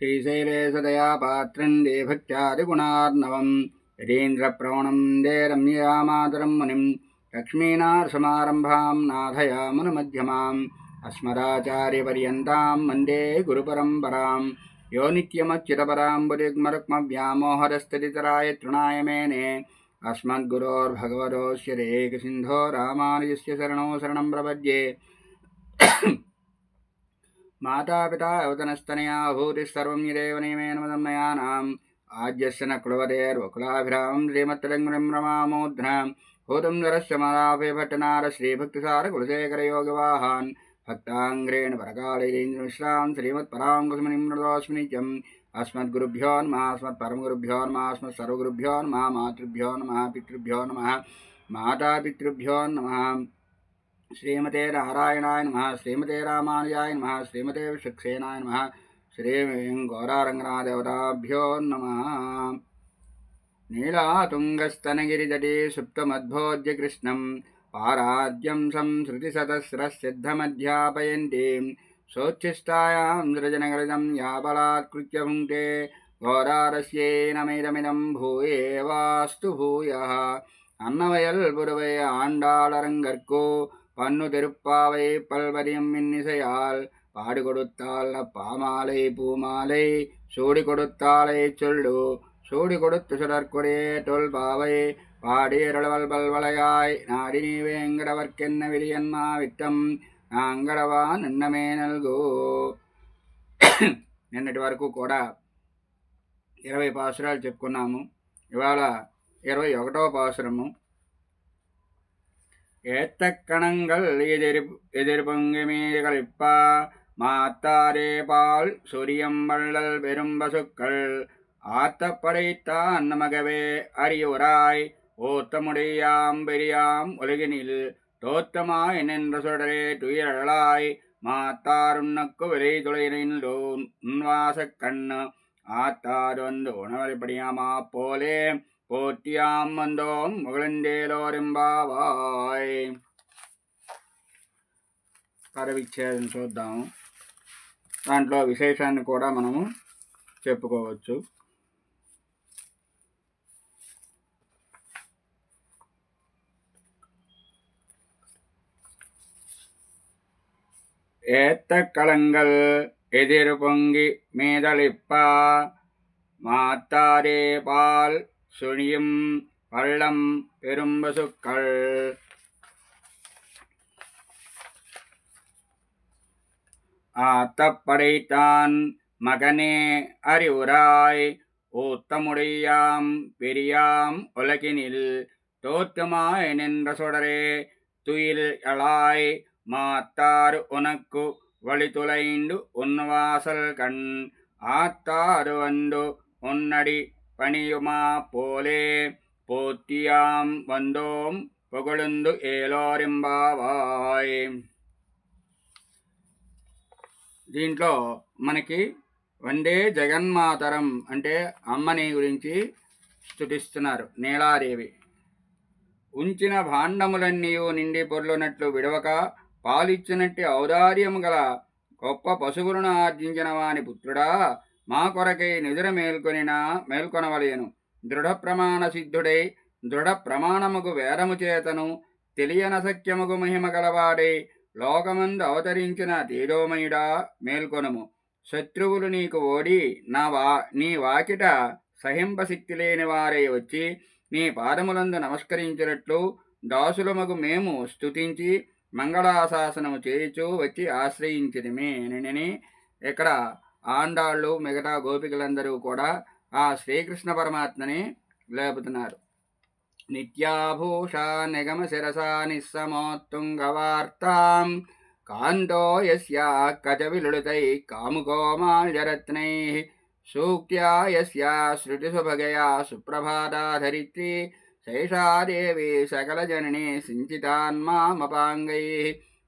श्रीशैले सदया पात्रं देभक्त्यादिगुणार्णवं यतीन्द्रप्रवणं दे रम्ययामातरं मुनिं लक्ष्मीनाथसमारम्भां नाथयामुनमध्यमाम् अस्मदाचार्यपर्यन्तां वन्दे गुरुपरम्परां यो नित्यमच्युतपराम्बुजग्मरुक्मव्यामोहरस्तदितराय तृणाय मेने अस्मद्गुरोर्भगवतोऽस्य देकसिन्धो रामानुजस्य शरणो शरणं प्रपद्ये मातापिता यवतनस्तनया भूतिस्सर्वं यदेव नियमेन मदन्मयानाम् आद्यस्य न कुलवतेर्वकुलाभिरामं श्रीमत्तरङ्गं रमामोध्नां भूतं नरस्य मालाभे भट्टनार श्रीभक्तिसारकुलशेखरयोगिवाहान् भक्ताङ्ग्रेण परकालेन्द्रमिश्रां श्रीमत्पराङ्कुशमुनिं नतोऽस्मि नित्यम् अस्मद्गुरुभ्यो नमः अस्मत्परमगुरुभ्यो नमः अस्मत्सर्वगुरुभ्यो नमः मातृभ्यो नमः पितृभ्यो नमः मातापितृभ्यो नमः श्रीमते नारायणाय नमः श्रीमते रामानुजाय नमः श्रीमते विश्वक्सेनाय नमः श्री गौरारङ्गनाथदेवताभ्यो नमः। नीलातुङ्गस्तनगिरितटे सुप्तमद्भोज्य कृष्णं पाराद्यं संश्रुतिशतस्रसिद्धमध्यापयन्तीं सोच्छिष्टायां सृजनगलितं या बलात्कृत्य भुङ्क्ते घोरारस्येनमिदमिदं भूये वास्तु भूयः अन्नवयल पुरवय आण्डाळरङ्गर्को பன்னு திருப்பாவை பல்வரியம் இன்னிசையால் பாடு கொடுத்தால் பாமாலை பூமாலை சூடி கொடுத்தாலை சொல்லு சூடி கொடுத்து சுடற்கொடியே தொல் பாவை பாடியருளவல் பல்வளையாய் நாடி நீ வேங்கடவர்க்கென்ன விரியன்மா விட்டம் నాంగడవా నిన్నమే నల్గు. నిన్నటి వరకు కూడా 20 పాసురాలు చెప్పుకున్నాము. ఇవాళ 21వ పాసురము. ஏத்தக்கணங்கள் எதிர்பொங்கு மீதுகளிப்பா மாத்தாரே பால் சொரியம் வள்ளல் பெரும் பசுக்கள் ஆத்தப்படைத்தான் நமகவே அறியுராய் ஓத்தமுடையாம் பெரியாம் உலகினில் தோத்தமாய் நின்ற சுடரே துயிரழலாய் மாத்தாருன்னக்கு விலை துளையினில் உன்வாசக் கண்ணு ஆத்தார் வந்து உணவரைப்படியாமா போலே పోట్యాం మందోం మొగలండేలోరింబావాయ్. పరవిచ్ఛేదం చూద్దాము. దాంట్లో విశేషాన్ని కూడా మనము చెప్పుకోవచ్చు. ஏத்தக்களங்கள் எதிர் பொங்கி மீதளிப்பா மாத்தாரே பால் சுழியும் பள்ளம் பெரும்பசுக்கள் ஆத்தப்படைத்தான் மகனே அறிவுராய் ஊத்தமுடையாம் பெரியாம் உலகினில் தோற்றமாய் நின்ற சுடரே துயில் அளாய் மாத்தாறு உனக்கு வழி துளைந்து உன்வாசல் கண் ஆத்தாறு வந்து உன்னடி பணியுமா போலே పోత్యాం వందోం పొగళుందు ఏలోరింబావాయ్. దీంట్లో మనకి వందే జగన్మాతరం అంటే అమ్మని గురించి స్తుతిస్తున్నారు. నీలాదేవి ఉంచిన భాండములన్నీయు నిండి పొర్లునట్లు విడవక పాలిచ్చినట్టి ఔదార్యము గల గొప్ప పశువులను ఆర్జించిన వాని పుత్రుడా మా కొరకై నిదుర మేల్కొనవలేను. దృఢ ప్రమాణ సిద్ధుడై దృఢ ప్రమాణముకు వేరము చేతను తెలియనసఖ్యముకు మహిమ గలవాడై లోకమందు అవతరించిన తేజోమయుడా మేల్కొనుము. శత్రువులు నీకు ఓడి నీ వాకిట సహింపశక్తి లేని వారై వచ్చి నీ పాదములందు నమస్కరించినట్లు దాసులమగు మేము స్తుతించి మంగళాశాసనము చేయుచూ వచ్చి ఆశ్రయించితిమి అని ఇక్కడ ఆండాళ్ళు మిగతా గోపికలందరూ కూడా ఆ శ్రీకృష్ణ పరమాత్మని లేపుతున్నారు. నిత్యాభూష నిగమ శిరసా నిస్సమోత్తుంగవార్తాం కాంతో యస్యా కజవిలుడితై కాముకోమాల్యరత్నై సూక్త్యా యస్యా శృతిసుభగయా సుప్రభాతాధరిత్రీ శేషా దేవి సకలజననీ సించితాన్మామపాంగై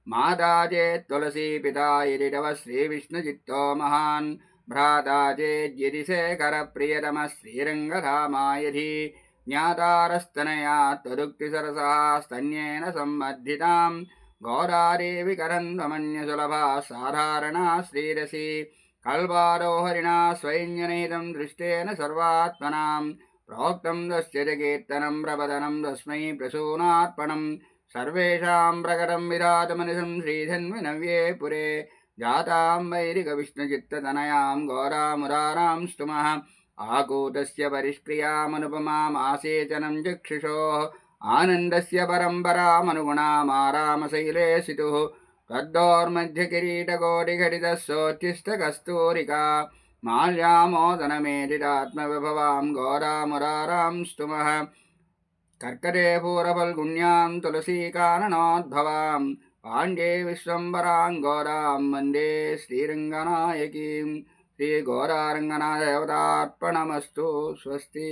మాతా చేత్ తులసీ పితా ఇరిడవ శ్రీవిష్ణుచిత్తో మహాన్ భ్రాతా చేద్యది శేఖర ప్రియతమ శ్రీరంగధామాయధి జ్ఞాతారస్తనయా తదుక్తి సరసా స్తన్యేన సంబద్ధితాం గౌరాదేవి కరంధ్వమన్యసులభా సాధారణా శ్రీరసి कल्वारो हरिणा स्वैञ्जनहितं दृष्टेन सर्वात्मनां प्रोक्तं तस्य च कीर्तनं प्रवदनं तस्मै प्रसूनार्पणं सर्वेषां प्रकटं विराटमनिशं श्रीधन्विनव्ये पुरे जातां वैरिकविष्णुचित्ततनयां घोरामुरारां स्तुमः आकूतस्य परिष्क्रियामनुपमामासेचनं चक्षुषोः आनन्दस्य परम्परामनुगुणामारामशैले सितुः तद्दोर्मध्यकिरीटकोटिघटितः सोत्थिष्ठकस्तूरिका माल्यामोदनमेधितात्मविभवां घोरामुरारां स्तुमः कर्कटे पूरफल्गुण्यां तुलसीकाननोद्भवां पाण्ड्ये विश्वम्बरां घोरां वन्दे श्रीरङ्गनायकीं श्रीघोरारङ्गनाथदेवतार्पणमस्तु स्वस्ति।